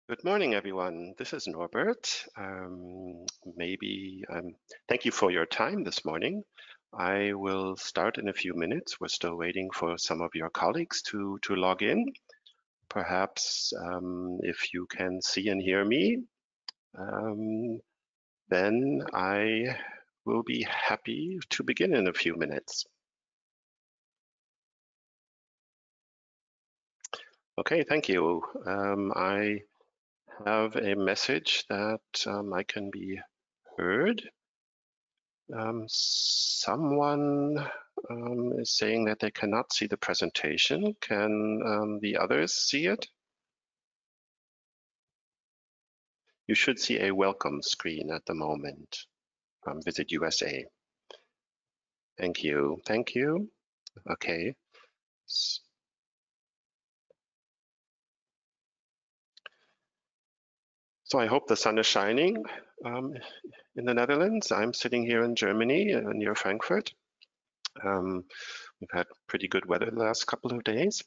Good morning, everyone. This is Norbert. Thank you for your time this morning. I will start in a few minutes. We're still waiting for some of your colleagues to log in. Perhaps if you can see and hear me, then I will be happy to begin in a few minutes. Okay, thank you. I have a message that I can be heard. Someone is saying that they cannot see the presentation. Can the others see it? You should see a welcome screen at the moment from Visit USA. Thank you. Thank you. Okay. So I hope the sun is shining in the Netherlands. I'm sitting here in Germany near Frankfurt. We've had pretty good weather the last couple of days,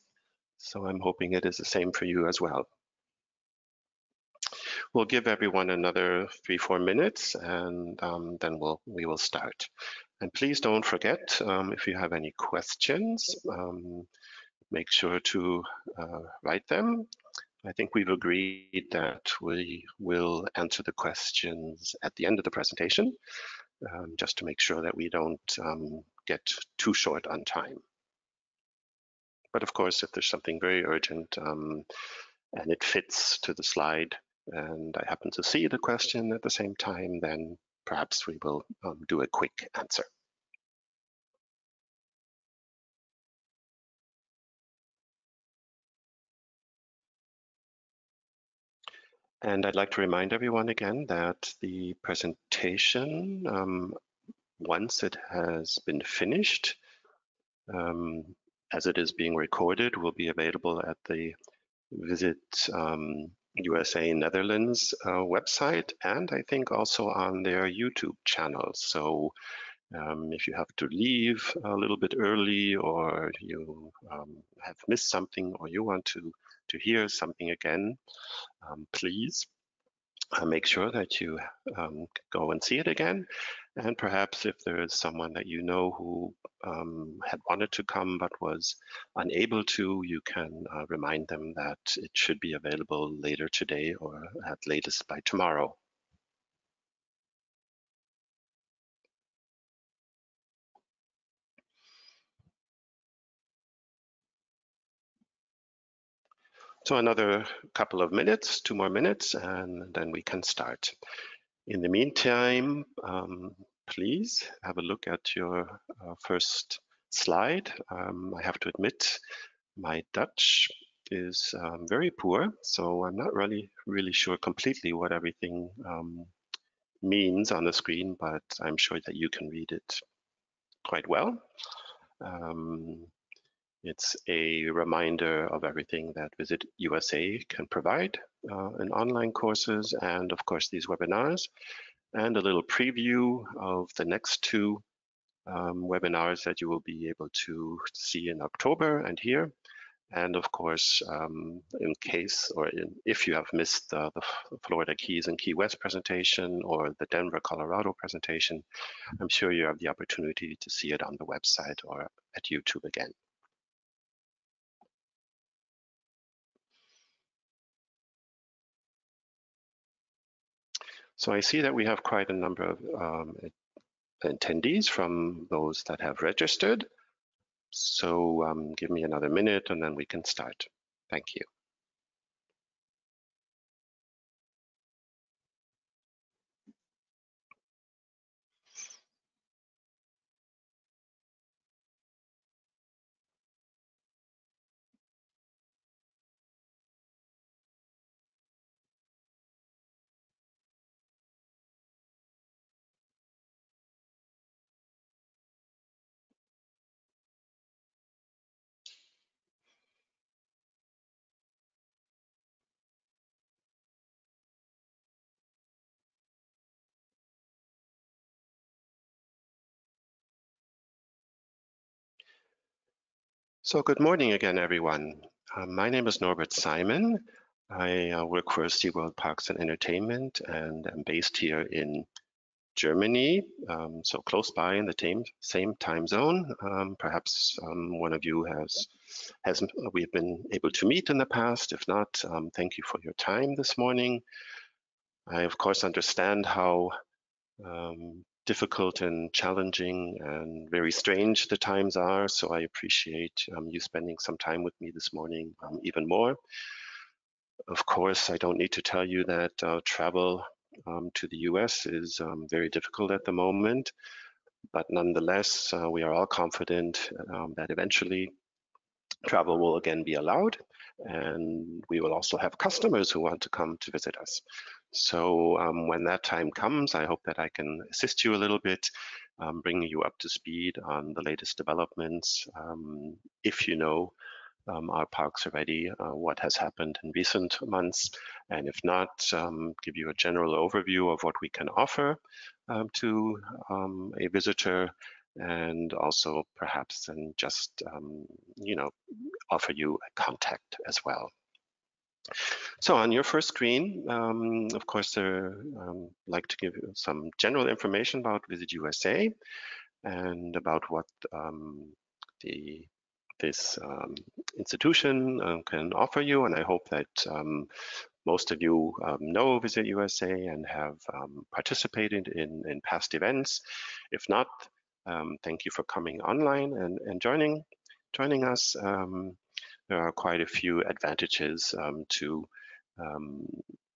so I'm hoping it is the same for you as well. We'll give everyone another 3-4 minutes, and then we will start. And please don't forget, if you have any questions, make sure to write them. I think we've agreed that we will answer the questions at the end of the presentation, just to make sure that we don't get too short on time. But of course, if there's something very urgent and it fits to the slide, and I happen to see the question at the same time, then perhaps we will do a quick answer. And I'd like to remind everyone again that the presentation, once it has been finished, as it is being recorded, will be available at the Visit USA Netherlands website, and I think also on their YouTube channel. So if you have to leave a little bit early, or you have missed something, or you want to hear something again, please make sure that you go and see it again. And perhaps if there is someone that you know who had wanted to come but was unable to, you can remind them that it should be available later today or at latest by tomorrow. So another couple of minutes, 2 more minutes, and then we can start. In the meantime, please have a look at your first slide. I have to admit, my Dutch is very poor, so I'm not really sure completely what everything means on the screen, but I'm sure that you can read it quite well. It's a reminder of everything that Visit USA can provide in online courses and, of course, these webinars, and a little preview of the next 2 webinars that you will be able to see in October and here. And of course, in case or if you have missed the Florida Keys and Key West presentation or the Denver, Colorado presentation, I'm sure you have the opportunity to see it on the website or at YouTube again. So I see that we have quite a number of attendees from those that have registered. So give me another minute and then we can start. Thank you. So good morning again, everyone. My name is Norbert Simon. I work for SeaWorld Parks and Entertainment, and I'm based here in Germany, so close by in the same time zone. Perhaps one of you has we've been able to meet in the past. If not, thank you for your time this morning. I of course understand how difficult and challenging and very strange the times are, so I appreciate you spending some time with me this morning even more. Of course, I don't need to tell you that travel to the US is very difficult at the moment, but nonetheless, we are all confident that eventually travel will again be allowed, and we will also have customers who want to come to visit us. So when that time comes, I hope that I can assist you a little bit, bringing you up to speed on the latest developments. If you know our parks already, what has happened in recent months, and if not, give you a general overview of what we can offer to a visitor, and also perhaps then just offer you a contact as well. So on your first screen, of course, I'd like to give you some general information about Visit USA and about what this institution can offer you. And I hope that most of you know Visit USA and have participated in past events. If not, thank you for coming online and joining us. There are quite a few advantages to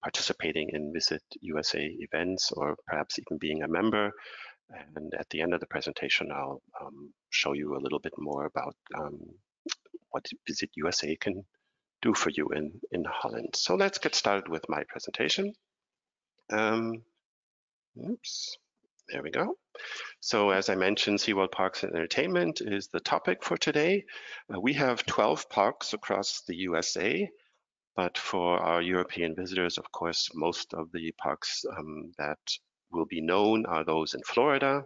participating in Visit USA events, or perhaps even being a member. And at the end of the presentation, I'll show you a little bit more about what Visit USA can do for you in Holland. So let's get started with my presentation. Oops, there we go. So as I mentioned, SeaWorld Parks and Entertainment is the topic for today. We have 12 parks across the USA, but for our European visitors, of course, most of the parks that will be known are those in Florida,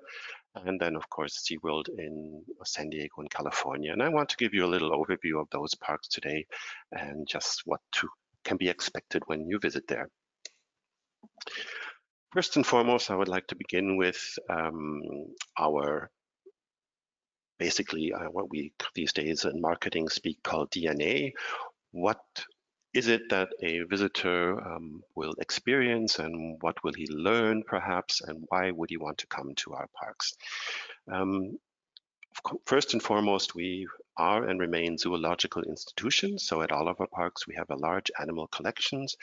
and then of course SeaWorld in San Diego in California. And I want to give you a little overview of those parks today and just what can be expected when you visit there. First and foremost, I would like to begin with our basically what we these days in marketing speak called DNA. What is it that a visitor will experience, and what will he learn perhaps, and why would he want to come to our parks? First and foremost, we are and remain zoological institutions. So at all of our parks, we have a large animal collections,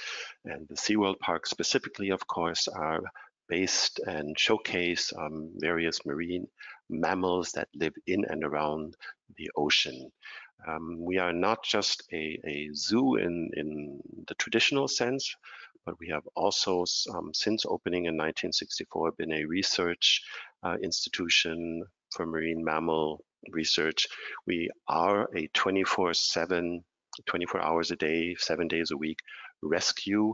and the SeaWorld parks specifically, of course, are based and showcase various marine mammals that live in and around the ocean. We are not just a zoo in the traditional sense, but we have also, since opening in 1964, been a research institution for marine mammal research. We are a 24/7, 24 hours a day, 7 days a week rescue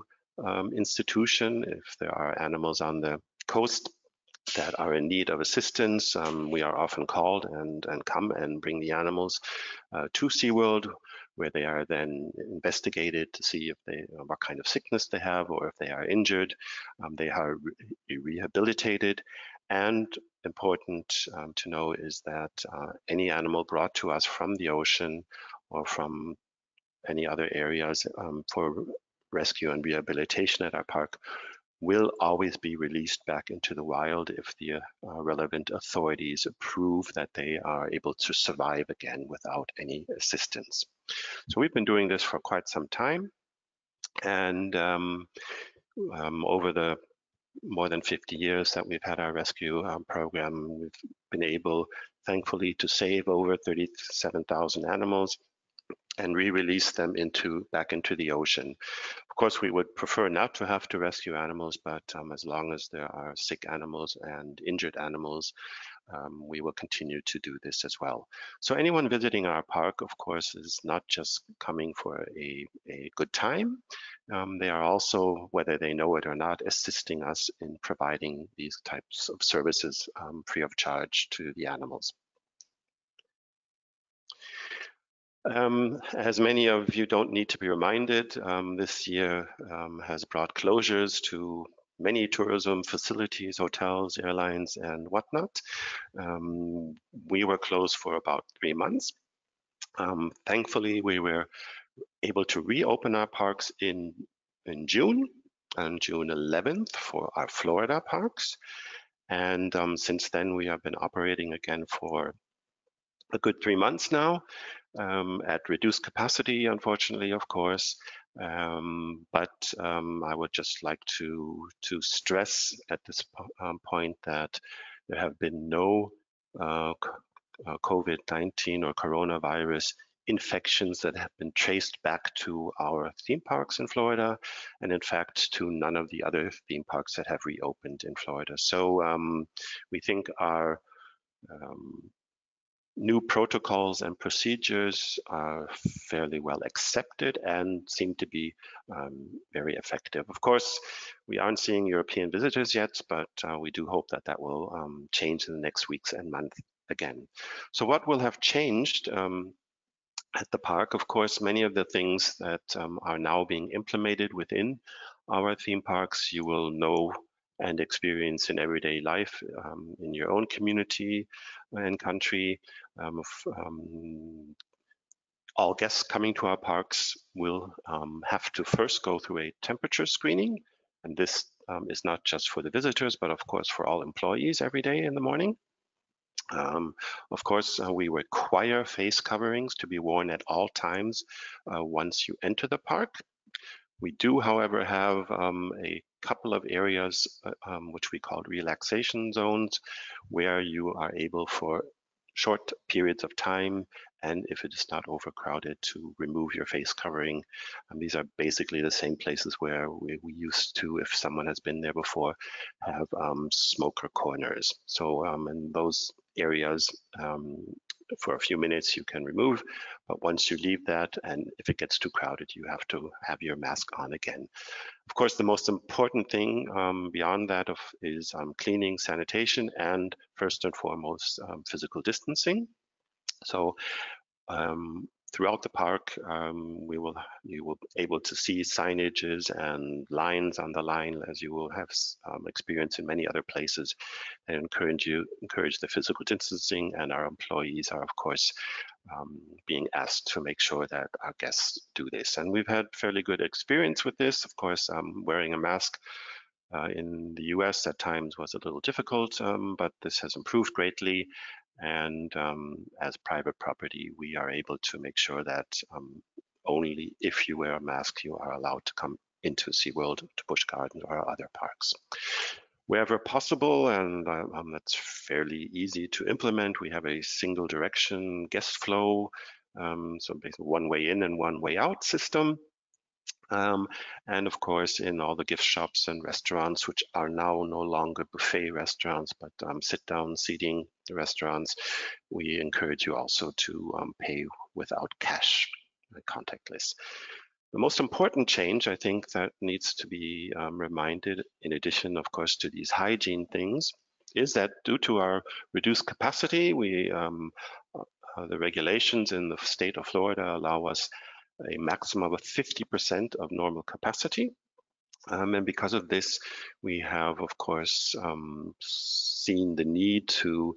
institution. If there are animals on the coast that are in need of assistance, we are often called and come and bring the animals to SeaWorld, where they are then investigated to see if what kind of sickness they have, or if they are injured. They are rehabilitated. And important to know is that any animal brought to us from the ocean or from any other areas for rescue and rehabilitation at our park will always be released back into the wild if the relevant authorities approve that they are able to survive again without any assistance. So we've been doing this for quite some time, and over the more than 50 years that we've had our rescue program, we've been able, thankfully, to save over 37,000 animals and re-release them back into the ocean. Of course, we would prefer not to have to rescue animals, but as long as there are sick animals and injured animals, we will continue to do this as well. So anyone visiting our park, of course, is not just coming for a good time. They are also, whether they know it or not, assisting us in providing these types of services free of charge to the animals. As many of you don't need to be reminded, this year has brought closures to many tourism facilities, hotels, airlines, and whatnot. We were closed for about 3 months. Thankfully, we were able to reopen our parks in June, on June 11th for our Florida parks. And since then, we have been operating again for a good 3 months now, at reduced capacity, unfortunately, of course. But I would just like to stress at this point that there have been no COVID-19 or coronavirus infections that have been traced back to our theme parks in Florida, and in fact to none of the other theme parks that have reopened in Florida. So we think our new protocols and procedures are fairly well accepted and seem to be very effective. Of course, we aren't seeing European visitors yet, but we do hope that that will change in the next weeks and months again. So what will have changed at the park? Of course, many of the things that are now being implemented within our theme parks, you will know and experience in everyday life in your own community and country. All guests coming to our parks will have to first go through a temperature screening. And this is not just for the visitors, but of course for all employees every day in the morning. Of course, we require face coverings to be worn at all times once you enter the park. We do, however, have a couple of areas which we call relaxation zones, where you are able for short periods of time, and if it is not overcrowded, to remove your face covering. These are basically the same places where we used to, if someone has been there before, have smoker corners. So in those areas, for a few minutes you can remove, but once you leave that, and if it gets too crowded, you have to have your mask on again. Of course, the most important thing beyond that is cleaning, sanitation, and first and foremost, physical distancing. So throughout the park, you will be able to see signages and lines on the line, as you will have experienced in many other places, and encourage the physical distancing. And our employees are, of course, being asked to make sure that our guests do this. And we've had fairly good experience with this. Of course, wearing a mask in the US at times was a little difficult, but this has improved greatly. And as private property, we are able to make sure that only if you wear a mask, you are allowed to come into SeaWorld, to Busch Gardens, or our other parks. Wherever possible, and that's fairly easy to implement, we have a single direction guest flow, so basically one way in and one way out system. And of course, in all the gift shops and restaurants, which are now no longer buffet restaurants, but sit-down seating restaurants, we encourage you also to pay without cash, contactless. The most important change, I think, that needs to be reminded, in addition, of course, to these hygiene things, is that due to our reduced capacity, the regulations in the state of Florida allow us a maximum of 50% of normal capacity. And because of this, we have, of course, seen the need to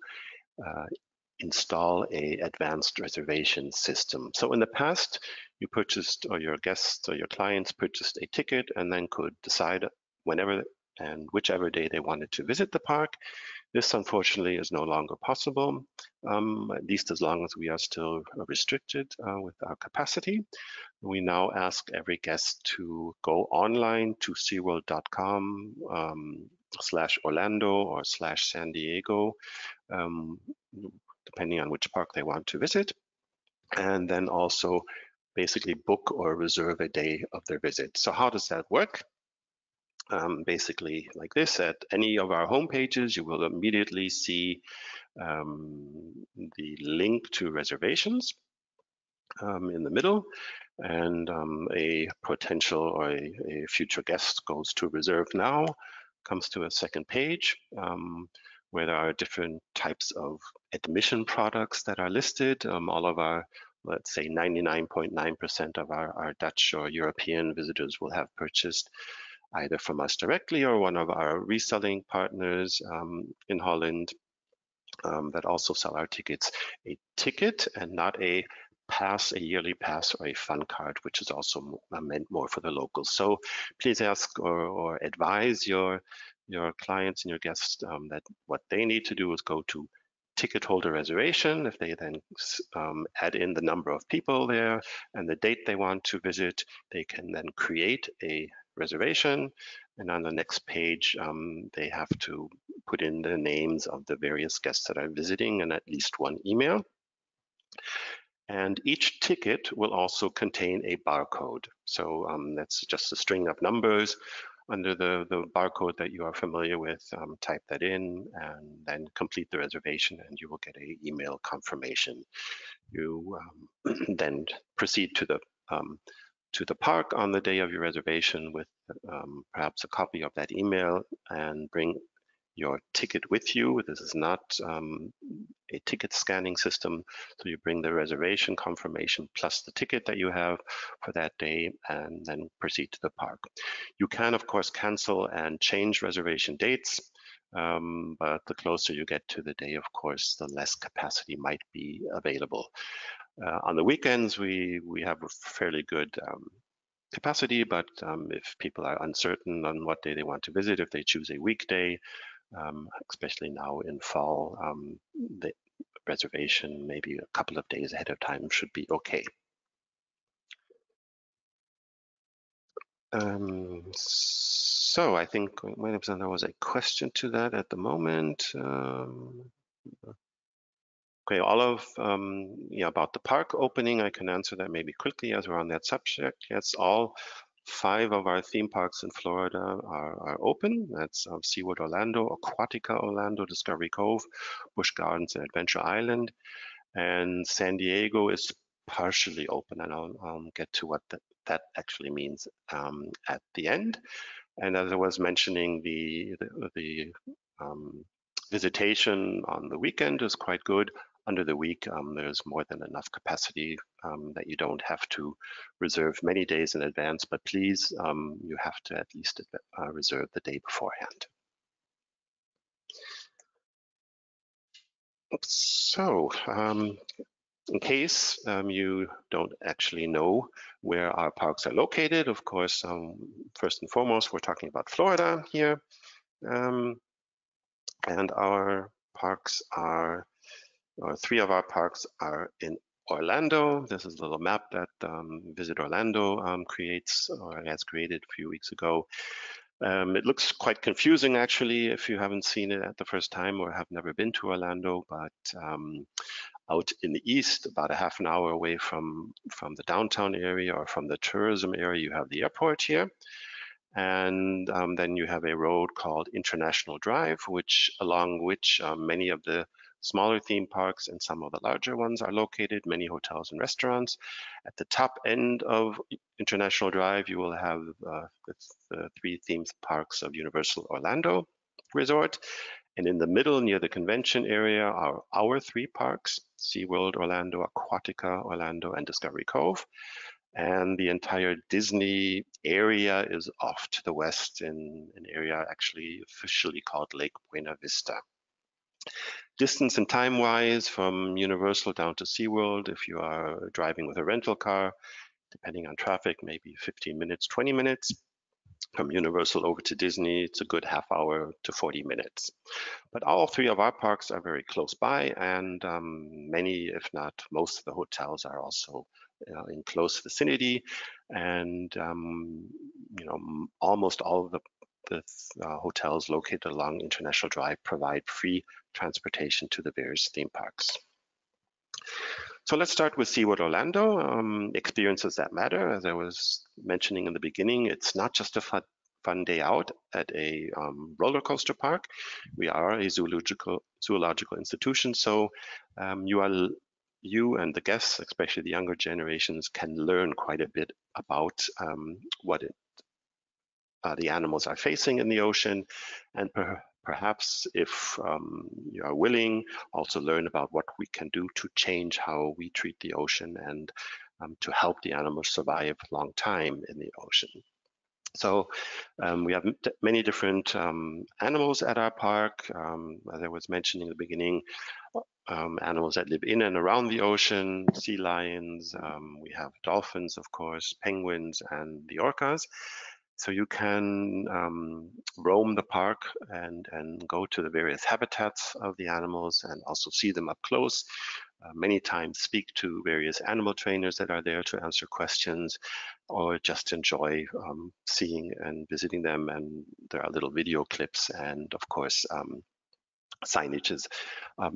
install an advanced reservation system. So in the past, you purchased, or your guests or your clients purchased a ticket and then could decide whenever and whichever day they wanted to visit the park. This, unfortunately, is no longer possible, at least as long as we are still restricted with our capacity. We now ask every guest to go online to SeaWorld.com/Orlando or /San Diego, depending on which park they want to visit, and then also basically book or reserve a day of their visit. So how does that work? Basically like this. At any of our home pages, you will immediately see the link to reservations in the middle, and a potential or a future guest goes to reserve now, comes to a second page where there are different types of admission products that are listed. All of our let's say 99.9% of our Dutch or European visitors will have purchased either from us directly or one of our reselling partners in Holland that also sell our tickets, a ticket and not a pass, a yearly pass or a fun card, which is also meant more for the locals. So please ask or advise your clients and your guests that what they need to do is go to ticket holder reservation. If they then add in the number of people there and the date they want to visit, they can then create a reservation. And on the next page, they have to put in the names of the various guests that are visiting and at least one email. And each ticket will also contain a barcode. So that's just a string of numbers under the barcode that you are familiar with. Type that in and then complete the reservation and you will get an email confirmation. You then proceed to the park on the day of your reservation with perhaps a copy of that email and bring your ticket with you. This is not a ticket scanning system, so you bring the reservation confirmation plus the ticket that you have for that day and then proceed to the park. You can, of course, cancel and change reservation dates, but the closer you get to the day, of course, the less capacity might be available. On the weekends, we have a fairly good capacity, but if people are uncertain on what day they want to visit, if they choose a weekday, especially now in fall, the reservation maybe a couple of days ahead of time should be okay. So I think there was a question to that at the moment. Okay, Olive, about the park opening, I can answer that maybe quickly as we're on that subject. Yes, all 5 of our theme parks in Florida are open. That's SeaWorld Orlando, Aquatica Orlando, Discovery Cove, Busch Gardens, and Adventure Island. And San Diego is partially open, and I'll get to what that actually means at the end. And as I was mentioning, the visitation on the weekend is quite good. Under the week, there's more than enough capacity that you don't have to reserve many days in advance, but please, you have to at least reserve the day beforehand. So, in case you don't actually know where our parks are located, of course, first and foremost, we're talking about Florida here. And our parks are, or 3 of our parks are in Orlando. This is a little map that Visit Orlando creates or has created a few weeks ago. It looks quite confusing actually if you haven't seen it at the first time or have never been to Orlando, but out in the east, about a half an hour away from the downtown area or from the tourism area, you have the airport here. And then you have a road called International Drive, along which many of the smaller theme parks and some of the larger ones are located, many hotels and restaurants. At the top end of International Drive, you will have the 3 theme parks of Universal Orlando Resort. And in the middle, near the convention area, are our 3 parks, SeaWorld Orlando, Aquatica Orlando, and Discovery Cove. And the entire Disney area is off to the west in an area actually officially called Lake Buena Vista. Distance and time-wise from Universal down to SeaWorld, if you are driving with a rental car, depending on traffic, maybe 15 minutes, 20 minutes. From Universal over to Disney, it's a good half hour to 40 minutes. But all 3 of our parks are very close by, and many, if not most of the hotels are also in close vicinity. And almost all of the hotels located along International Drive provide free transportation to the various theme parks. So let's start with SeaWorld Orlando. Experiences that matter. As I was mentioning in the beginning, it's not just a fun day out at a roller coaster park. We are a zoological institution, so you and the guests, especially the younger generations, can learn quite a bit about what the animals are facing in the ocean, and perhaps if you are willing, also learn about what we can do to change how we treat the ocean and to help the animals survive a long time in the ocean. So we have many different animals at our park. As I was mentioning in the beginning, animals that live in and around the ocean, sea lions, we have dolphins, of course, penguins, and the orcas. So you can roam the park and go to the various habitats of the animals and also see them up close. Many times speak to various animal trainers that are there to answer questions, or just enjoy seeing and visiting them. And there are little video clips and, of course, signages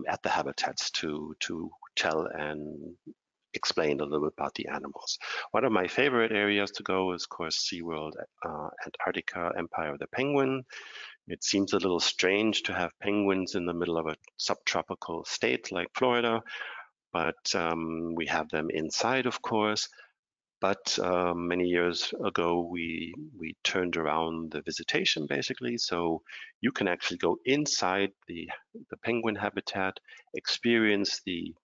at the habitats to tell and explain a little bit about the animals. One of my favorite areas to go is, of course, SeaWorld Antarctica Empire of the Penguin. It seems a little strange to have penguins in the middle of a subtropical state like Florida, but we have them inside, of course. But many years ago, we turned around the visitation, basically. So you can actually go inside the penguin habitat, experience the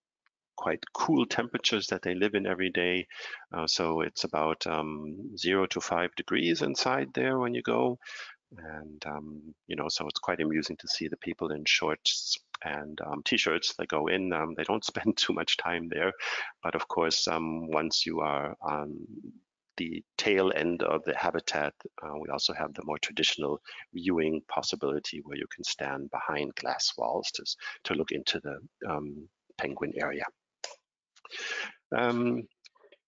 quite cool temperatures that they live in every day. So it's about 0 to 5 degrees inside there when you go. And, so it's quite amusing to see the people in shorts and t-shirts that go in. They don't spend too much time there. But of course, once you are on the tail end of the habitat, we also have the more traditional viewing possibility where you can stand behind glass walls to look into the penguin area.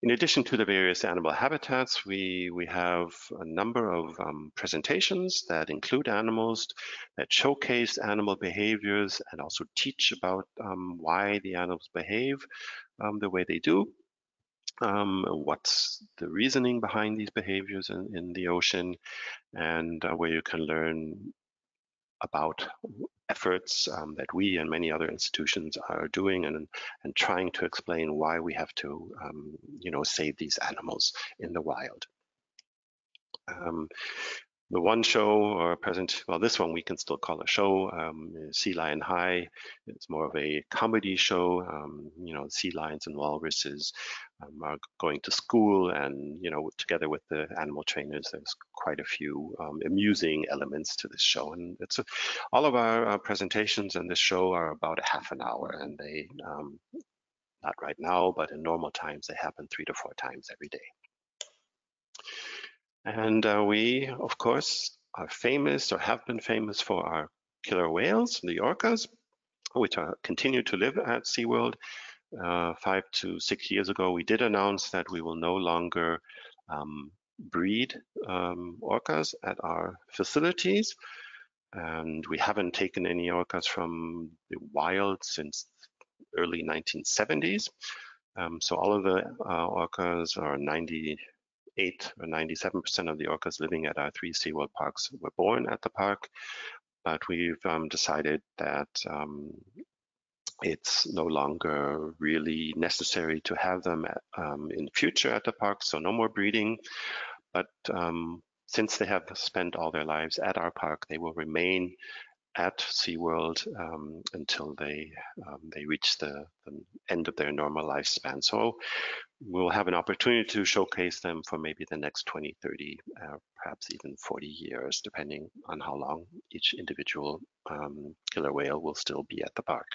In addition to the various animal habitats, we have a number of presentations that include animals, that showcase animal behaviors and also teach about why the animals behave the way they do. What's the reasoning behind these behaviors in the ocean, and where you can learn about efforts that we and many other institutions are doing and trying to explain why we have to, save these animals in the wild. The one show or present, well, this one we can still call a show, Sea Lion High. It's more of a comedy show. Sea lions and walruses are going to school, and together with the animal trainers, there's quite a few amusing elements to this show. And it's all of our presentations in this show are about a half an hour, and they not right now, but in normal times, they happen 3 to 4 times every day. And we, of course, are famous or have been famous for our killer whales, the orcas, which continue to live at SeaWorld. 5 to 6 years ago, we did announce that we will no longer breed orcas at our facilities. And we haven't taken any orcas from the wild since early 1970s. So all of the orcas are 98 or 97% of the orcas living at our 3 SeaWorld parks were born at the park, but we've decided that it's no longer really necessary to have them in future at the park, so no more breeding. But since they have spent all their lives at our park, they will remain at SeaWorld until they reach the end of their normal lifespan. So we'll have an opportunity to showcase them for maybe the next 20, 30, perhaps even 40 years, depending on how long each individual killer whale will still be at the park.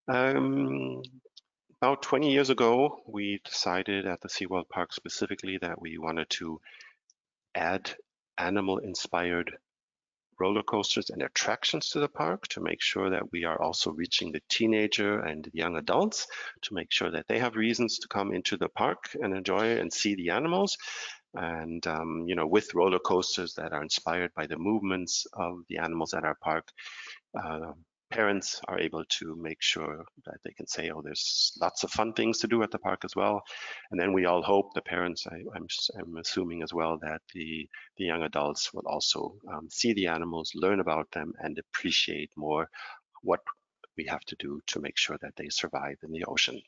About 20 years ago, we decided at the SeaWorld Park specifically that we wanted to add animal-inspired roller coasters and attractions to the park to make sure that we are also reaching the teenager and young adults, to make sure that they have reasons to come into the park and enjoy and see the animals. And, with roller coasters that are inspired by the movements of the animals at our park, parents are able to make sure that they can say, oh, there's lots of fun things to do at the park as well. And then we all hope, the parents, I'm assuming as well, that the young adults will also see the animals, learn about them, and appreciate more what we have to do to make sure that they survive in the ocean.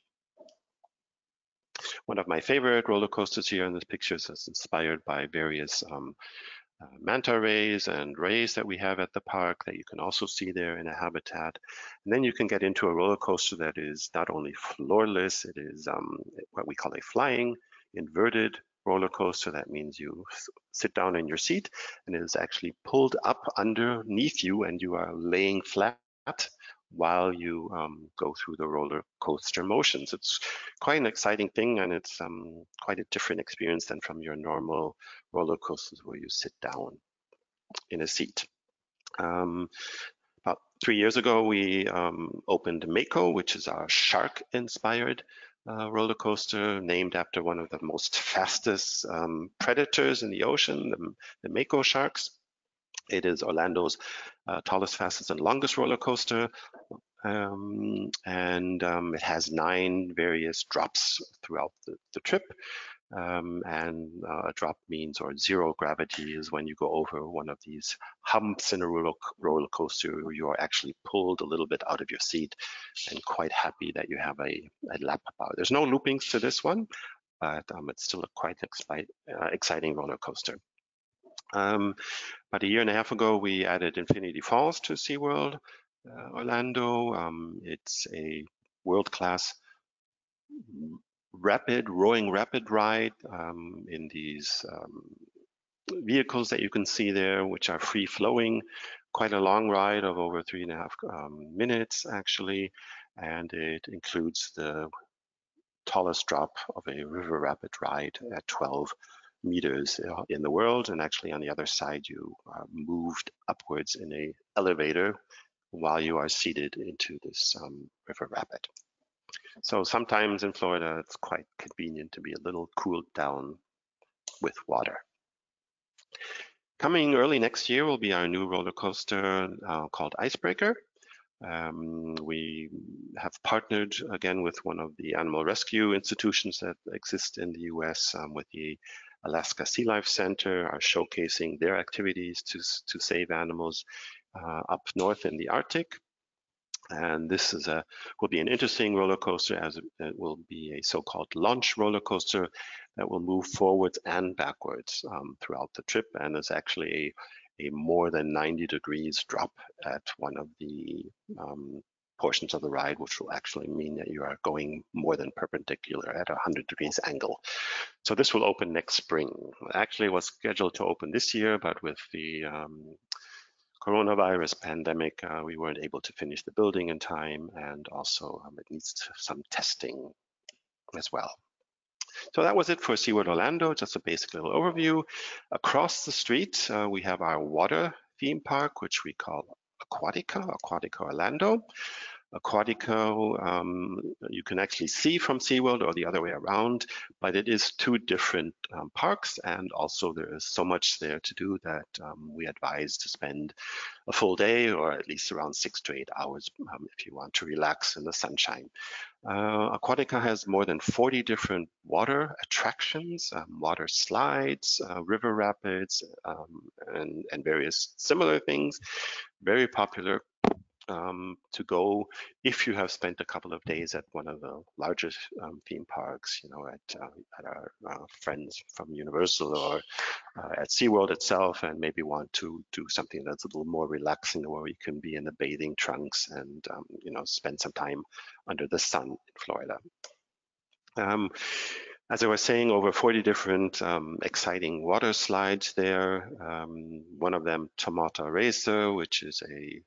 One of my favorite roller coasters here in this picture is inspired by various manta rays and rays that we have at the park that you can also see there in a habitat. And then you can get into a roller coaster that is not only floorless, it is what we call a flying inverted roller coaster. That means you sit down in your seat and it is actually pulled up underneath you and you are laying flat while you go through the roller coaster motions. It's quite an exciting thing, and it's quite a different experience than from your normal roller coasters where you sit down in a seat. About 3 years ago, we opened Mako, which is our shark-inspired roller coaster, named after one of the most fastest predators in the ocean, the Mako sharks. It is Orlando's tallest, fastest, and longest roller coaster. It has 9 various drops throughout the trip. A drop means, or zero gravity is when you go over one of these humps in a roller coaster where you are actually pulled a little bit out of your seat, and quite happy that you have a lap bar. There's no loopings to this one, but it's still a quite exciting roller coaster. About a year and a half ago, we added Infinity Falls to SeaWorld Orlando. It's a world-class rowing rapid ride in these vehicles that you can see there, which are free-flowing. Quite a long ride of over 3.5 minutes, actually, and it includes the tallest drop of a river rapid ride at 12 meters in the world. And actually on the other side, you are moved upwards in an elevator while you are seated into this river rapid. So sometimes in Florida, it's quite convenient to be a little cooled down with water. Coming early next year will be our new roller coaster called Icebreaker. We have partnered again with one of the animal rescue institutions that exist in the US with the Alaska Sea Life Center, are showcasing their activities to save animals up north in the Arctic. And this will be an interesting roller coaster, as it will be a so-called launch roller coaster that will move forwards and backwards throughout the trip, and is actually a more than 90 degrees drop at one of the portions of the ride, which will actually mean that you are going more than perpendicular at a 100 degrees angle. So this will open next spring. Actually, it was scheduled to open this year, but with the coronavirus pandemic, we weren't able to finish the building in time, and also it needs some testing as well. So that was it for SeaWorld Orlando, just a basic little overview. Across the street, we have our water theme park, which we call Aquatica Orlando. Aquatica, you can actually see from SeaWorld or the other way around, but it is 2 different parks, and also there is so much there to do that we advise to spend a full day, or at least around 6 to 8 hours if you want to relax in the sunshine. Aquatica has more than 40 different water attractions, water slides, river rapids, and various similar things. Very popular to go if you have spent a couple of days at one of the largest theme parks, at our friends from Universal or at SeaWorld itself, and maybe want to do something that's a little more relaxing, where you can be in the bathing trunks and spend some time under the sun in Florida. As I was saying, over 40 different exciting water slides there. One of them, Tomata Racer, which is a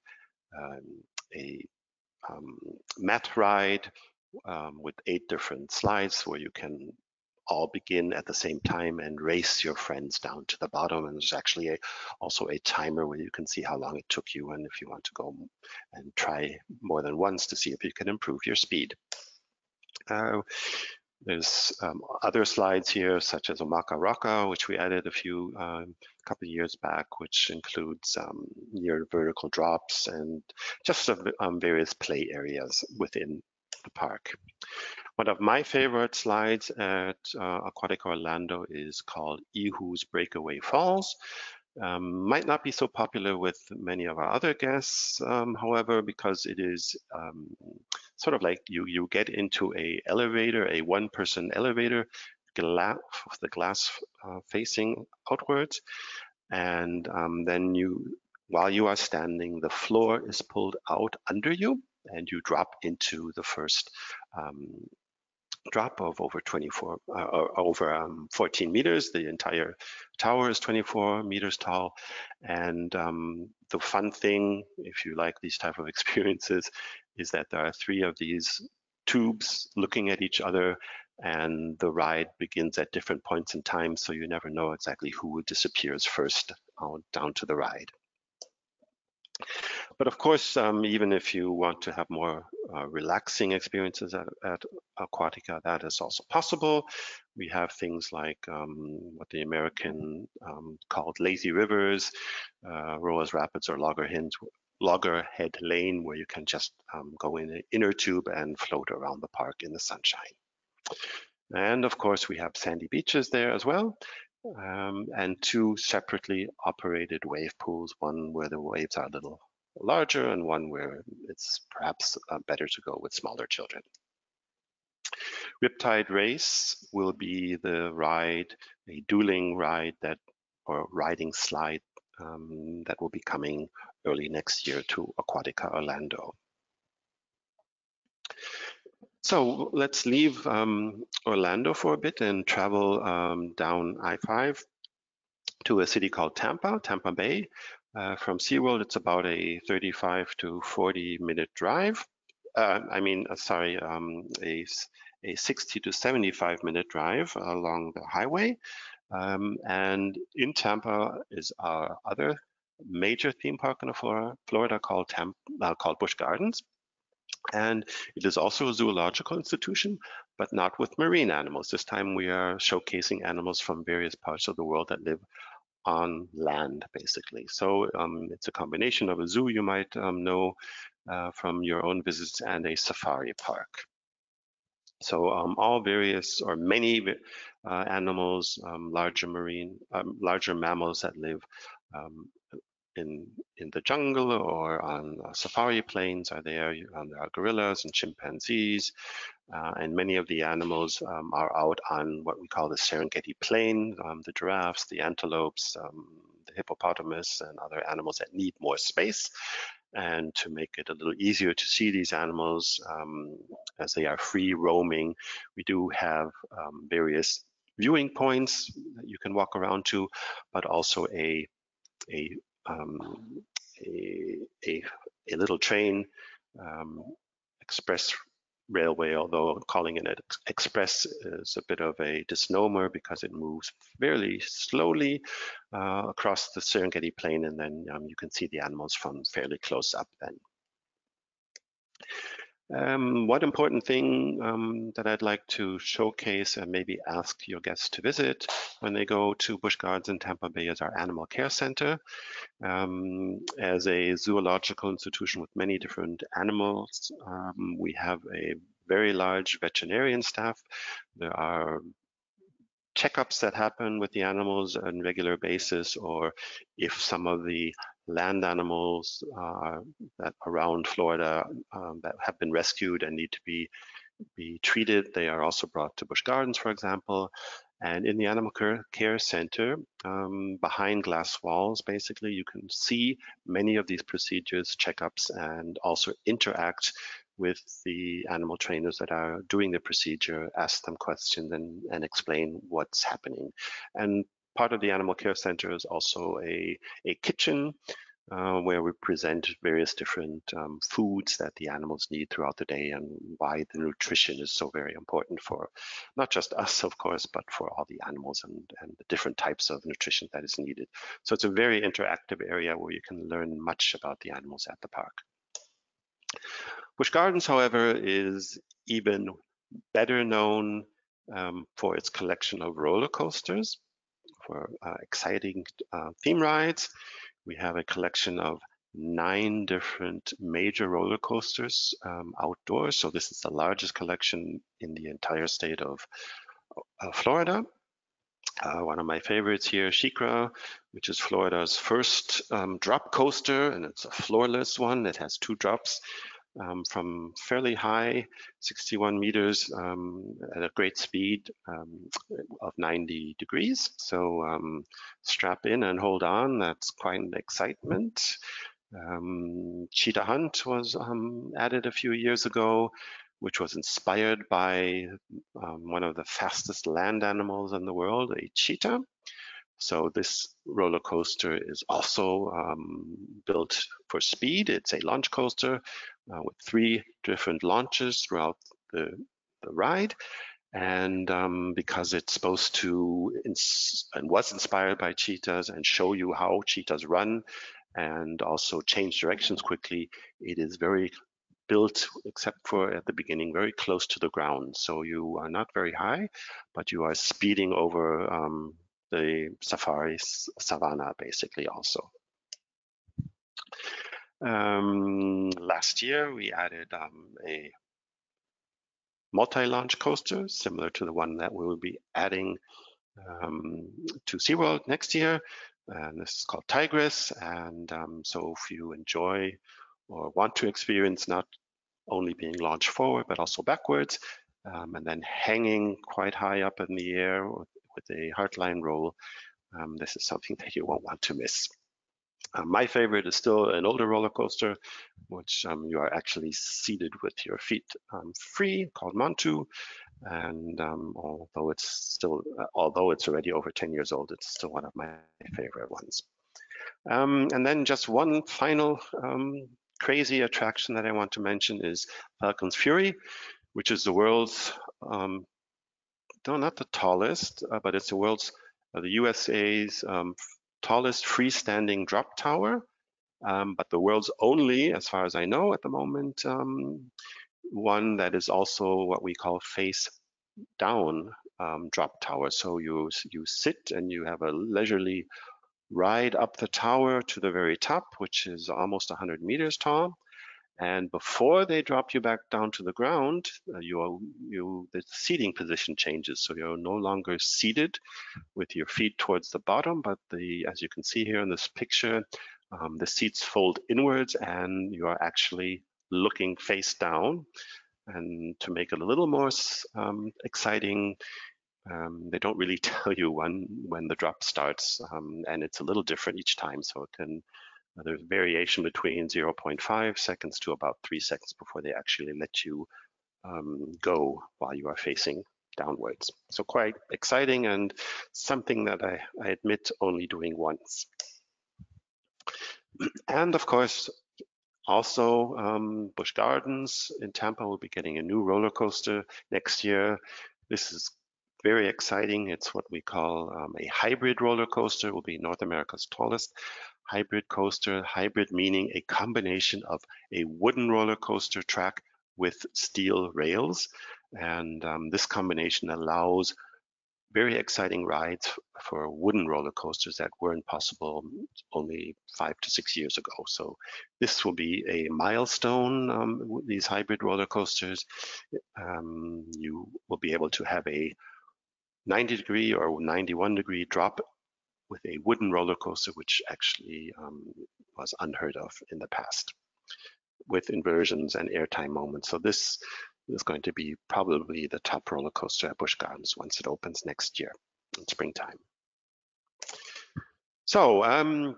mat ride with 8 different slides where you can all begin at the same time and race your friends down to the bottom. And there's actually also a timer where you can see how long it took you, and if you want to go and try more than once to see if you can improve your speed. There's other slides here, such as Omaka Rocka, which we added a couple of years back, which includes near vertical drops and just various play areas within the park. One of my favorite slides at Aquatica Orlando is called Ihu's Breakaway Falls. Might not be so popular with many of our other guests, however, because it is sort of like you get into a elevator, a one-person elevator, the glass facing outwards, And then while you are standing, the floor is pulled out under you, and you drop into the first drop of over 14 meters. The entire tower is 24 meters tall. And the fun thing, if you like these type of experiences, is that there are 3 of these tubes looking at each other, and the ride begins at different points in time, so you never know exactly who disappears first down to the ride. But of course, even if you want to have more relaxing experiences at Aquatica, that is also possible. We have things like what the American called lazy rivers, Roa's Rapids, or Loggerhead Lane, where you can just go in an inner tube and float around the park in the sunshine. And of course, we have sandy beaches there as well. And 2 separately operated wave pools, one where the waves are a little larger and one where it's perhaps better to go with smaller children. Riptide Race will be the ride, a dueling ride or riding slide that will be coming early next year to Aquatica Orlando. So let's leave Orlando for a bit and travel down I-5 to a city called Tampa Bay. From SeaWorld, it's about a 35 to 40 minute drive. A 60 to 75 minute drive along the highway. And in Tampa is our other major theme park in Florida called Busch Gardens. And it is also a zoological institution, but not with marine animals. This time we are showcasing animals from various parts of the world that live on land, basically. So it's a combination of a zoo you might know from your own visits and a safari park. So all various or many animals, larger mammals that live in the jungle or on safari plains are there. There are gorillas and chimpanzees, and many of the animals are out on what we call the Serengeti Plain, the giraffes, the antelopes, the hippopotamus, and other animals that need more space. And to make it a little easier to see these animals as they are free roaming, we do have various viewing points that you can walk around to, but also a little train, express railway, although calling it express is a bit of a misnomer because it moves fairly slowly across the Serengeti Plain, and then you can see the animals from fairly close up then. One important thing that I'd like to showcase and maybe ask your guests to visit when they go to Busch Gardens in Tampa Bay is our Animal Care Center. As a zoological institution with many different animals, we have a very large veterinarian staff. There are checkups that happen with the animals on a regular basis, or if some of the land animals that around Florida that have been rescued and need to be treated, they are also brought to Busch Gardens, for example. And in the Animal Care Center, behind glass walls, basically, you can see many of these procedures, checkups, and also interact with the animal trainers that are doing the procedure, ask them questions and explain what's happening. And part of the Animal Care Center is also a kitchen where we present various different foods that the animals need throughout the day, and why the nutrition is so very important for not just us, of course, but for all the animals and the different types of nutrition that is needed. So it's a very interactive area where you can learn much about the animals at the park. Busch Gardens, however, is even better known for its collection of roller coasters, for exciting theme rides. We have a collection of 9 different major roller coasters outdoors. So this is the largest collection in the entire state of Florida. One of my favorites here, SheiKra, which is Florida's first drop coaster, and it's a floorless one. It has 2 drops. from fairly high, 61 meters at a great speed of 90 degrees. So strap in and hold on. That's quite an excitement. Cheetah Hunt was added a few years ago, which was inspired by one of the fastest land animals in the world, a cheetah. So this roller coaster is also built for speed. It's a launch coaster with 3 different launches throughout the ride. And because it's supposed to and was inspired by cheetahs and show you how cheetahs run and also change directions quickly, it is very built, except for at the beginning, very close to the ground. So you are not very high, but you are speeding over the safari savanna, basically, also. Last year, we added a multi-launch coaster, similar to the one that we will be adding to SeaWorld next year. And this is called Tigress. And so if you enjoy or want to experience not only being launched forward, but also backwards, and then hanging quite high up in the air with a hardline roll, this is something that you won't want to miss. My favorite is still an older roller coaster, which you are actually seated with your feet free, called Mantu. And although it's already over 10 years old, it's still one of my favorite ones. And then just one final crazy attraction that I want to mention is Falcon's Fury, which is the world's, not the tallest, but it's the USA's tallest freestanding drop tower, but the world's only, as far as I know at the moment, one that is also what we call face down drop tower. So you sit and you have a leisurely ride up the tower to the very top, which is almost 100 meters tall. And before they drop you back down to the ground, the seating position changes. So you're no longer seated with your feet towards the bottom, but as you can see here in this picture, the seats fold inwards and you are actually looking face down. And to make it a little more exciting, they don't really tell you when the drop starts, and it's a little different each time. So there's variation between 0.5 seconds to about 3 seconds before they actually let you go while you are facing downwards. So quite exciting and something that I admit only doing once. And of course, also Busch Gardens in Tampa will be getting a new roller coaster next year. This is very exciting. It's what we call a hybrid roller coaster. It will be North America's tallest hybrid coaster. Hybrid meaning a combination of a wooden roller coaster track with steel rails. And this combination allows very exciting rides for wooden roller coasters that weren't possible only 5 to 6 years ago. So this will be a milestone with these hybrid roller coasters. You will be able to have a 90-degree or 91-degree drop with a wooden roller coaster, which actually was unheard of in the past, with inversions and airtime moments. So this is going to be probably the top roller coaster at Busch Gardens once it opens next year in springtime. So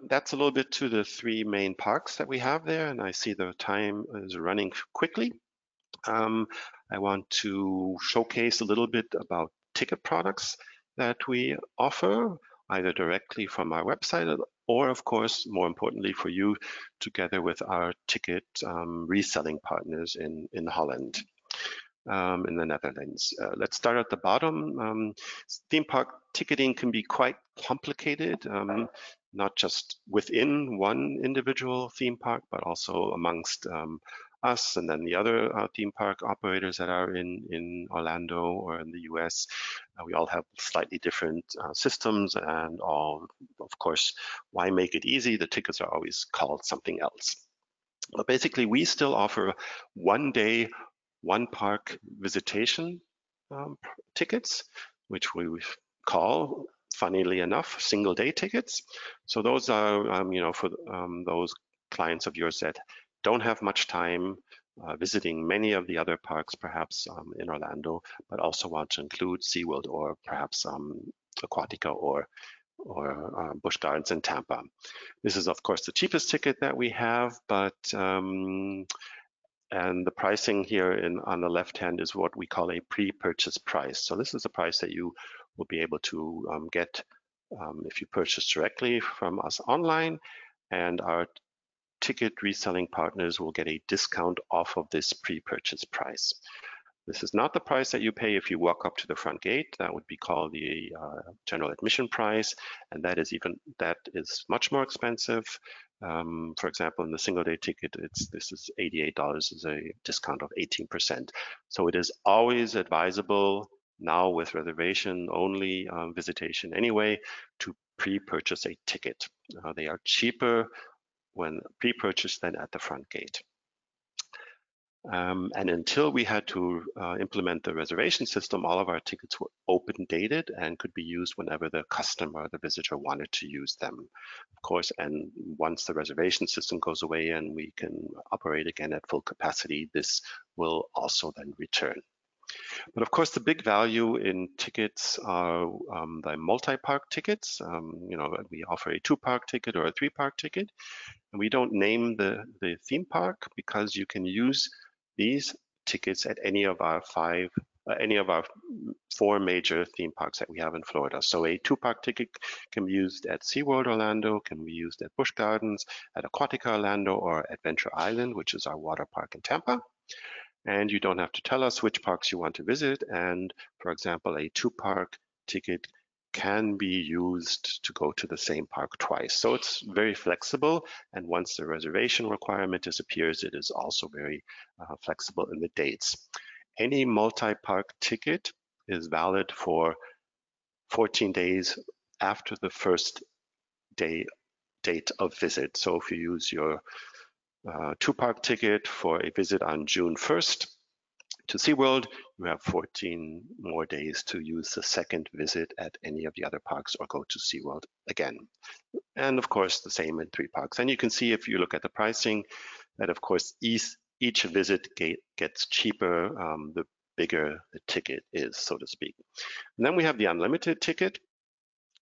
that's a little bit to the 3 main parks that we have there, and I see the time is running quickly. I want to showcase a little bit about ticket products that we offer, either directly from our website or, of course, more importantly for you, together with our ticket reselling partners in Holland, in the Netherlands. Let's start at the bottom. Theme park ticketing can be quite complicated, not just within one individual theme park, but also amongst us and then the other theme park operators that are in Orlando or in the US. We all have slightly different systems, and all, of course, why make it easy? The tickets are always called something else. But basically, we still offer 1 day, 1 park visitation tickets, which we call, funnily enough, single day tickets. So those are, for those clients of yours that don't have much time visiting many of the other parks, perhaps in Orlando, but also want to include SeaWorld or perhaps Aquatica or Busch Gardens in Tampa. This is, of course, the cheapest ticket that we have, but and the pricing here on the left hand is what we call a pre-purchase price. So this is the price that you will be able to get if you purchase directly from us online, and our ticket reselling partners will get a discount off of this pre-purchase price. This is not the price that you pay if you walk up to the front gate. That would be called the general admission price, and that is much more expensive. For example, in the single day ticket, this is $88, is a discount of 18%. So it is always advisable now with reservation only visitation anyway to pre-purchase a ticket. They are cheaper when pre-purchased than at the front gate. And until we had to implement the reservation system, all of our tickets were open dated and could be used whenever the customer, the visitor, wanted to use them, of course. And once the reservation system goes away and we can operate again at full capacity, this will also then return. But of course, the big value in tickets are the multi-park tickets. We offer a 2-park ticket or a 3-park ticket. And we don't name the theme park because you can use these tickets at any of our 4 major theme parks that we have in Florida. So a 2-park ticket can be used at SeaWorld Orlando, can be used at Busch Gardens, at Aquatica Orlando, or Adventure Island, which is our water park in Tampa. And you don't have to tell us which parks you want to visit. And for example, a 2-park ticket can be used to go to the same park twice. So it's very flexible. And once the reservation requirement disappears, it is also very flexible in the dates. Any multi-park ticket is valid for 14 days after the first date of visit. So if you use your 2-park ticket for a visit on June 1st to SeaWorld, you have 14 more days to use the second visit at any of the other parks or go to SeaWorld again. And of course, the same in 3 parks. And you can see if you look at the pricing that, of course, each visit gets cheaper the bigger the ticket is, so to speak. And then we have the unlimited ticket,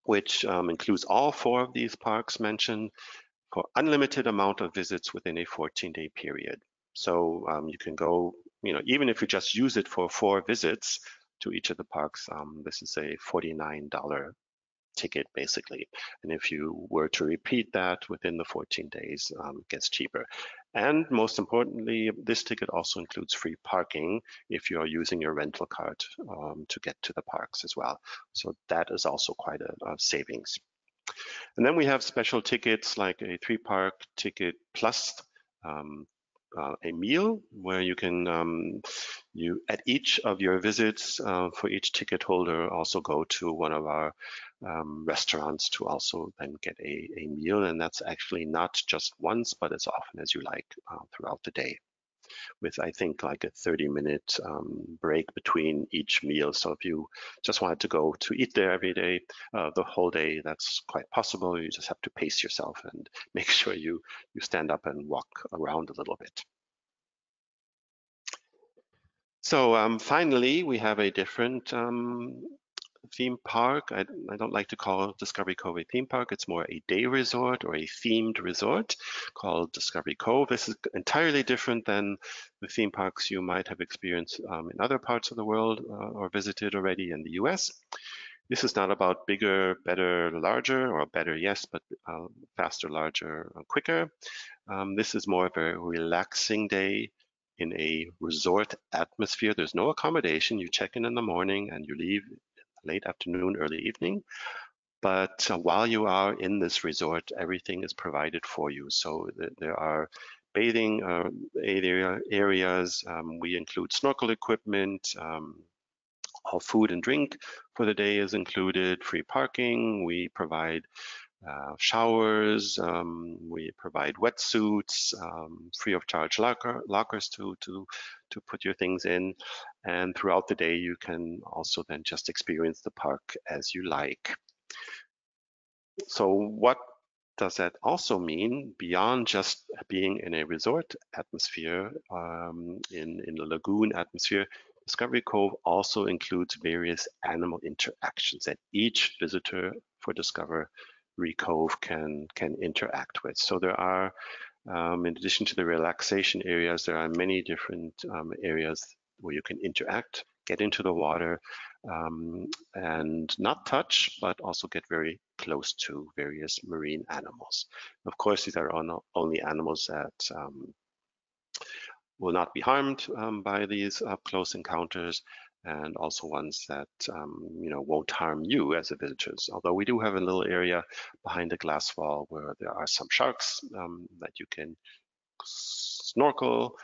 which includes all 4 of these parks mentioned for unlimited amount of visits within a 14-day period. So you can go, even if you just use it for 4 visits to each of the parks, this is a $49 ticket basically. And if you were to repeat that within the 14 days, it gets cheaper. And most importantly, this ticket also includes free parking if you are using your rental card to get to the parks as well. So that is also quite a savings. And then we have special tickets like a 3-park ticket plus a meal where you can, at each of your visits for each ticket holder also go to one of our restaurants to also then get a meal. And that's actually not just once, but as often as you like throughout the day, with I think like a 30-minute break between each meal. So if you just wanted to go to eat there every day, the whole day, that's quite possible. You just have to pace yourself and make sure you stand up and walk around a little bit. So finally, we have a different theme park. I don't like to call Discovery Cove a theme park. It's more a day resort or a themed resort called Discovery Cove. This is entirely different than the theme parks you might have experienced in other parts of the world or visited already in the US. This is not about bigger, better, larger, or better, yes, but faster, larger, quicker. This is more of a relaxing day in a resort atmosphere. There's no accommodation. You check in the morning and you leave late afternoon, early evening. But while you are in this resort, everything is provided for you. So there are bathing areas. We include snorkel equipment. All food and drink for the day is included. Free parking. We provide showers. We provide wetsuits. Free of charge lockers to put your things in. And throughout the day, you can also then just experience the park as you like. So what does that also mean, beyond just being in a resort atmosphere, in the lagoon atmosphere, Discovery Cove also includes various animal interactions that each visitor for Discovery Cove can interact with. So there are, in addition to the relaxation areas, there are many different areas where you can interact, get into the water, and not touch, but also get very close to various marine animals. Of course, these are only animals that will not be harmed by these up-close encounters, and also ones that won't harm you as a visitor. Although we do have a little area behind the glass wall where there are some sharks that you can snorkel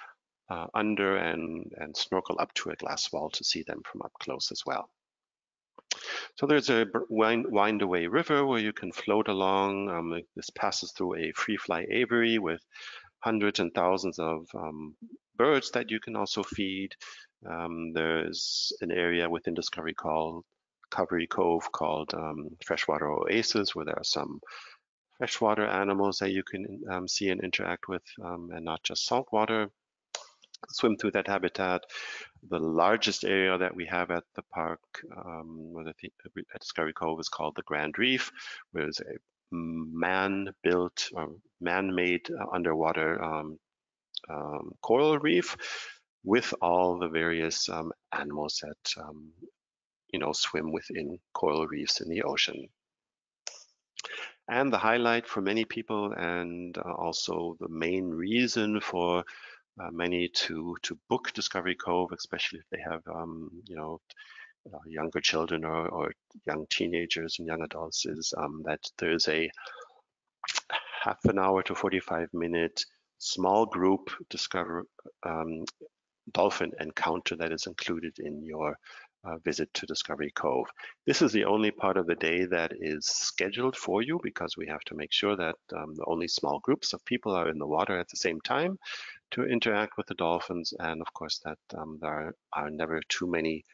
under and snorkel up to a glass wall to see them from up close as well. So there's a wind-away river where you can float along. This passes through a free-fly aviary with hundreds and thousands of birds that you can also feed. There's an area within Discovery Cove called Freshwater Oasis, where there are some freshwater animals that you can see and interact with, and not just saltwater. Swim through that habitat. The largest area that we have at the park, at Discovery Cove, is called the Grand Reef, where there's a man-built or man-made underwater coral reef with all the various animals that swim within coral reefs in the ocean. And the highlight for many people, and also the main reason for many to book Discovery Cove, especially if they have younger children or young teenagers and young adults, is that there's a half an hour to 45-minute small group dolphin encounter that is included in your visit to Discovery Cove. This is the only part of the day that is scheduled for you, because we have to make sure that only small groups of people are in the water at the same time to interact with the dolphins, and of course that there are never too many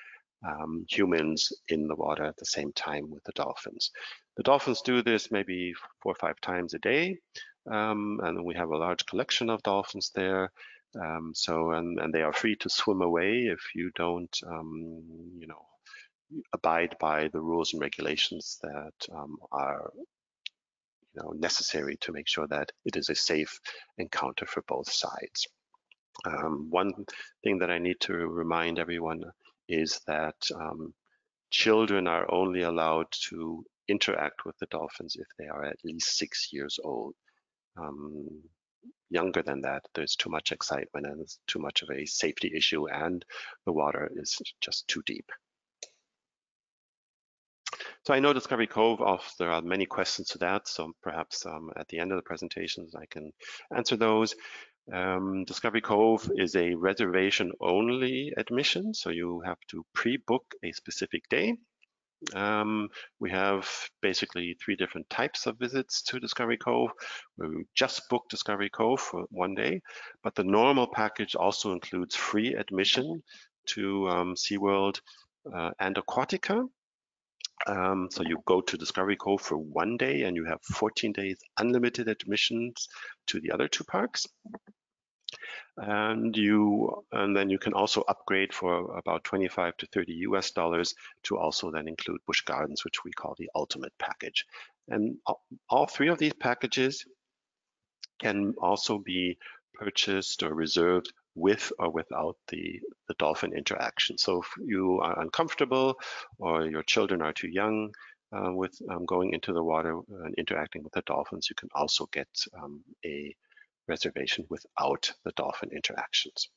humans in the water at the same time with the dolphins. The dolphins do this maybe 4 or 5 times a day, and we have a large collection of dolphins there. And they are free to swim away if you don't, abide by the rules and regulations that are, necessary to make sure that it is a safe encounter for both sides. One thing that I need to remind everyone is that children are only allowed to interact with the dolphins if they are at least 6 years old. Younger than that, there's too much excitement and it's too much of a safety issue, and the water is just too deep. So I know Discovery Cove, there are many questions to that, so perhaps at the end of the presentations I can answer those. Discovery Cove is a reservation-only admission, so you have to pre-book a specific day. We have basically 3 different types of visits to Discovery Cove. We just book Discovery Cove for 1 day, but the normal package also includes free admission to SeaWorld and Aquatica. So you go to Discovery Cove for 1 day and you have 14 days unlimited admissions to the other 2 parks. And then you can also upgrade for about $25 to $30 to also then include Busch Gardens, which we call the ultimate package. And all 3 of these packages can also be purchased or reserved with or without the dolphin interaction. So if you are uncomfortable or your children are too young with going into the water and interacting with the dolphins, you can also get a reservation without the dolphin interactions.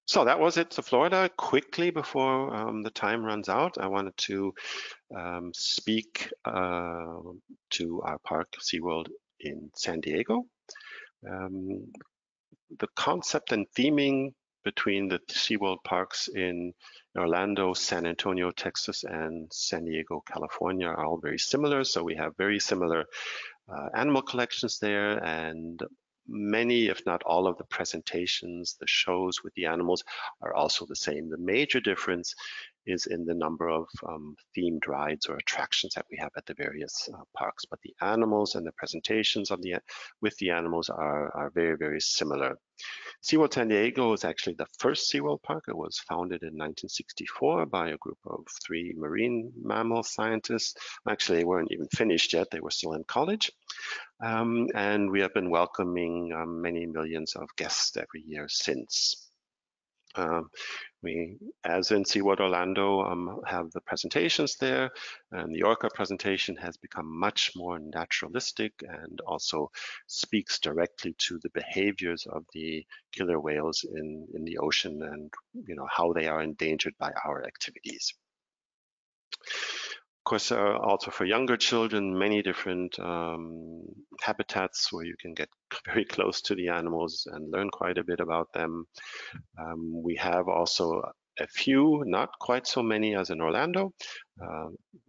So that was it to Florida. Quickly before the time runs out, I wanted to speak to our park, SeaWorld in San Diego. The concept and theming between the SeaWorld parks in Orlando, San Antonio, Texas, and San Diego, California are all very similar. So we have very similar animal collections there, and many, if not all, of the presentations, the shows with the animals are also the same. The major difference is in the number of themed rides or attractions that we have at the various parks. But the animals and the presentations of with the animals are very, very similar. SeaWorld San Diego is actually the first SeaWorld park. It was founded in 1964 by a group of 3 marine mammal scientists. Actually, they weren't even finished yet. They were still in college. And we have been welcoming many millions of guests every year since. We, as in SeaWorld Orlando, have the presentations there, and the orca presentation has become much more naturalistic and also speaks directly to the behaviors of the killer whales in the ocean and how they are endangered by our activities. Of course, also for younger children, many different habitats where you can get very close to the animals and learn quite a bit about them. We have also a few, not quite so many as in Orlando,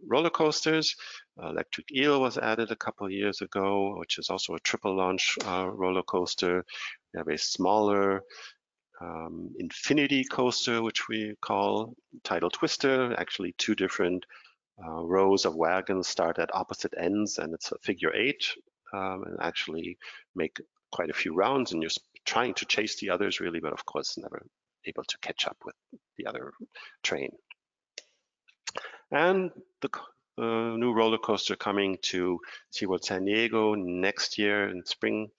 roller coasters. Electric Eel was added a couple of years ago, which is also a triple launch roller coaster. We have a smaller infinity coaster, which we call Tidal Twister, actually 2 different rows of wagons start at opposite ends, and it's a figure 8, and actually make quite a few rounds, and you're trying to chase the others really, but of course never able to catch up with the other train. And the new roller coaster coming to SeaWorld San Diego next year in spring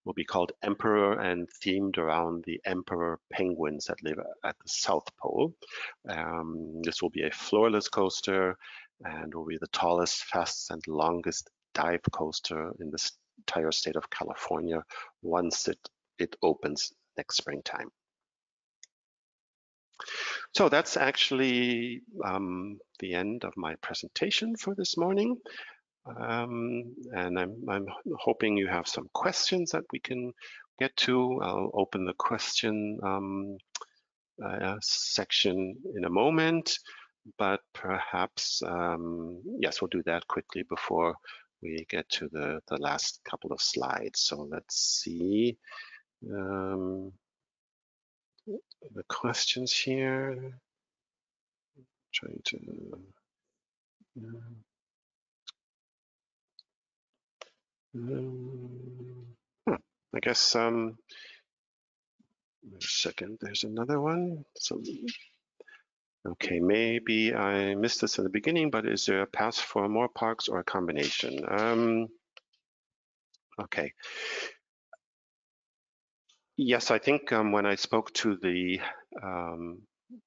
will be called Emperor and themed around the emperor penguins that live at the South Pole. This will be a floorless coaster and will be the tallest, fastest, and longest dive coaster in the entire state of California once it opens next springtime. So that's actually the end of my presentation for this morning. And I'm hoping you have some questions that we can get to. I'll open the question section in a moment, but perhaps, yes, we'll do that quickly before we get to the last couple of slides. So let's see the questions here. Trying to I guess wait a second, there's another one. So okay, maybe I missed this in the beginning, but is there a path for more parks or a combination? Okay. Yes, I think when I spoke to the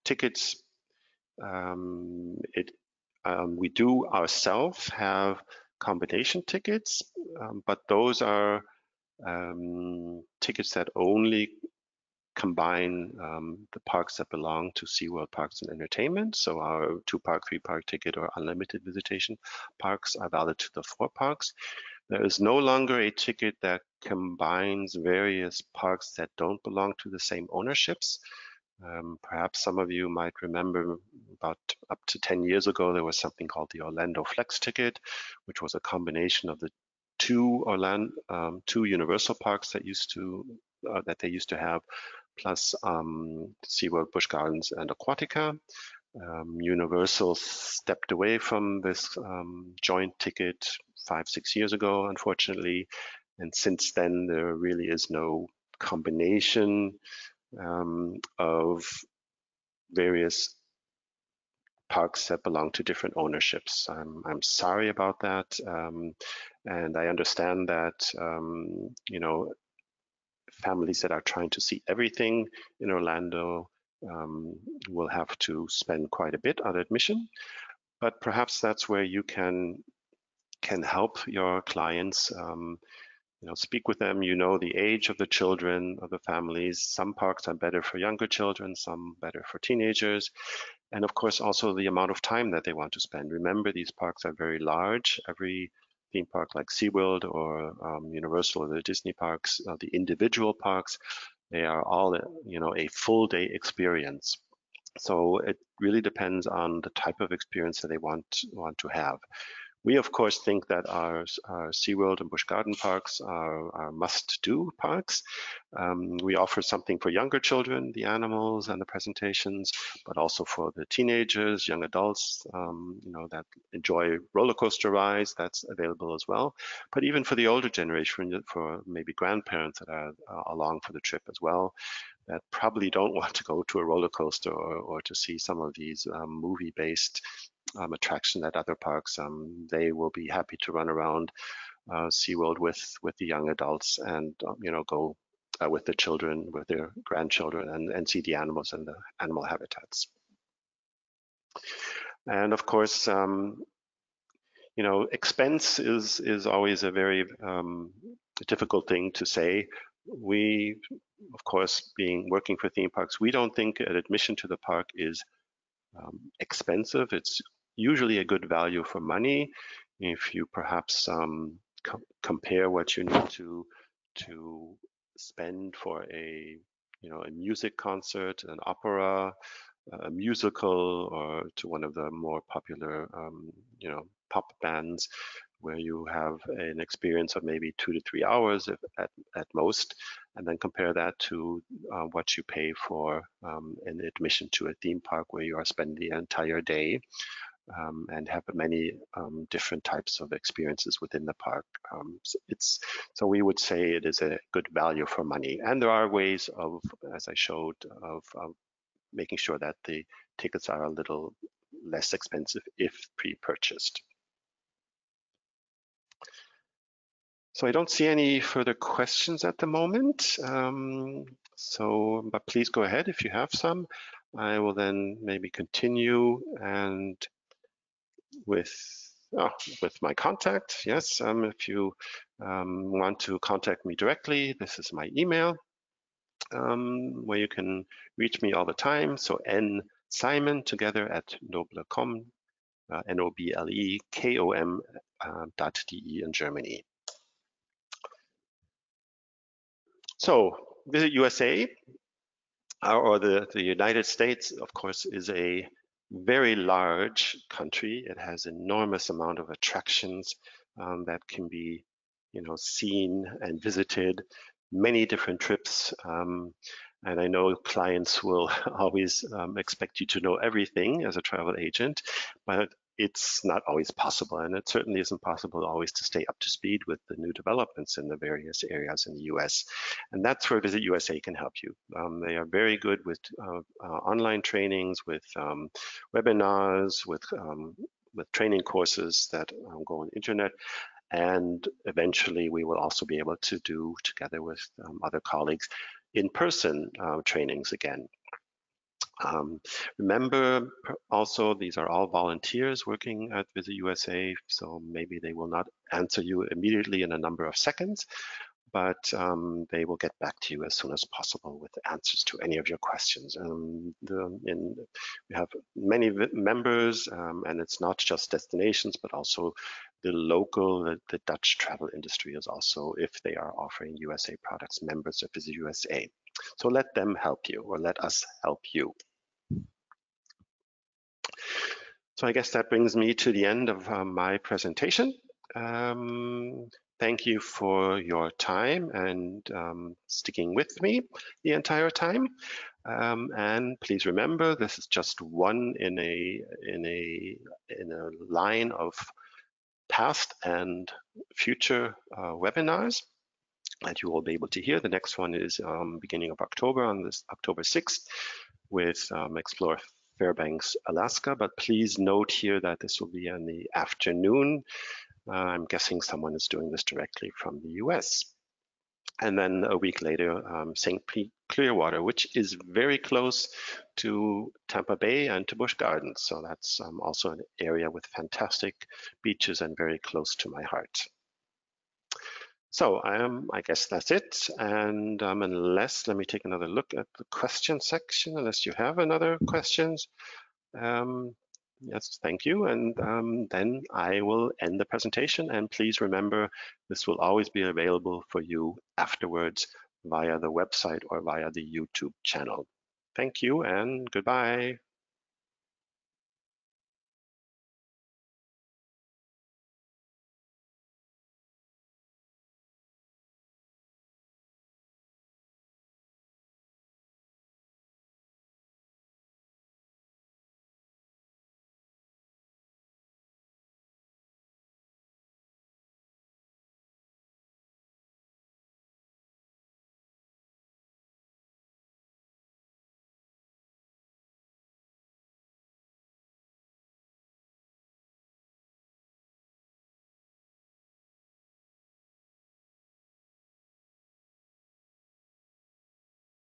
tickets, we do ourselves have combination tickets, but those are tickets that only combine the parks that belong to SeaWorld Parks and Entertainment. So our 2-park, 3-park ticket or unlimited visitation parks are valid to the 4 parks. There is no longer a ticket that combines various parks that don't belong to the same ownerships. Perhaps some of you might remember about up to 10 years ago, there was something called the Orlando Flex ticket, which was a combination of the 2 Universal parks that they used to have, plus SeaWorld Busch Gardens and Aquatica. Universal stepped away from this joint ticket 5-6 years ago, unfortunately, and since then there really is no combination of various parks that belong to different ownerships. I'm sorry about that, and I understand that families that are trying to see everything in Orlando will have to spend quite a bit on admission, but perhaps that's where you can help your clients. Speak with them, the age of the children, of the families. Some parks are better for younger children, some better for teenagers. And of course, also the amount of time that they want to spend. Remember, these parks are very large. Every theme park like SeaWorld or Universal or the Disney parks, the individual parks, they are all, a full day experience. So it really depends on the type of experience that they want to have. We, of course, think that our SeaWorld and Busch Garden parks are must-do parks. We offer something for younger children, the animals and the presentations, but also for the teenagers, young adults, that enjoy roller coaster rides. That's available as well. But even for the older generation, for maybe grandparents that are along for the trip as well, that probably don't want to go to a roller coaster or to see some of these movie-based attraction at other parks. They will be happy to run around SeaWorld with the young adults and go with the children, with their grandchildren, and see the animals and the animal habitats. And of course, expense is always a very difficult thing to say. We, of course, working for theme parks, we don't think an admission to the park is expensive. It's usually a good value for money. If you perhaps compare what you need to spend for a music concert, an opera, a musical, or to one of the more popular pop bands, where you have an experience of maybe 2 to 3 hours at most, and then compare that to what you pay for an admission to a theme park where you are spending the entire day and have many different types of experiences within the park. So we would say it is a good value for money. And there are ways of, as I showed, of making sure that the tickets are a little less expensive if pre-purchased. So I don't see any further questions at the moment. But please go ahead if you have some. I will then maybe continue and with my contact. Yes, if you want to contact me directly, this is my email where you can reach me all the time. So nsimon together at noblecom, noblekom.de in Germany. So Visit USA, or the United States, of course, is a very large country. It has enormous amount of attractions that can be, seen and visited, many different trips. And I know clients will always expect you to know everything as a travel agent, but it's not always possible, and it certainly isn't possible always to stay up to speed with the new developments in the various areas in the US. And that's where Visit USA can help you. They are very good with online trainings, with webinars, with training courses that go on the internet. And eventually we will also be able to do, together with other colleagues, in-person trainings again. Remember also, these are all volunteers working at Visit USA, so maybe they will not answer you immediately in a number of seconds, but they will get back to you as soon as possible with the answers to any of your questions. We have many members, and it's not just destinations, but also the local, the Dutch travel industry is also, if they are offering USA products, members of Visit USA. So let them help you, or let us help you. So I guess that brings me to the end of my presentation. Thank you for your time and sticking with me the entire time. And please remember, this is just one in a line of past and future webinars that you will be able to hear. The next one is beginning of October, on this October 6th, with Explore Fairbanks, Alaska. But please note here that this will be in the afternoon. I'm guessing someone is doing this directly from the US. And then a week later, St. Pete, Clearwater, which is very close to Tampa Bay and to Busch Gardens. So that's also an area with fantastic beaches and very close to my heart. So I guess that's it. And unless, let me take another look at the question section, unless you have another questions. Yes, thank you. And then I will end the presentation. And please remember, this will always be available for you afterwards via the website or via the YouTube channel. Thank you and goodbye.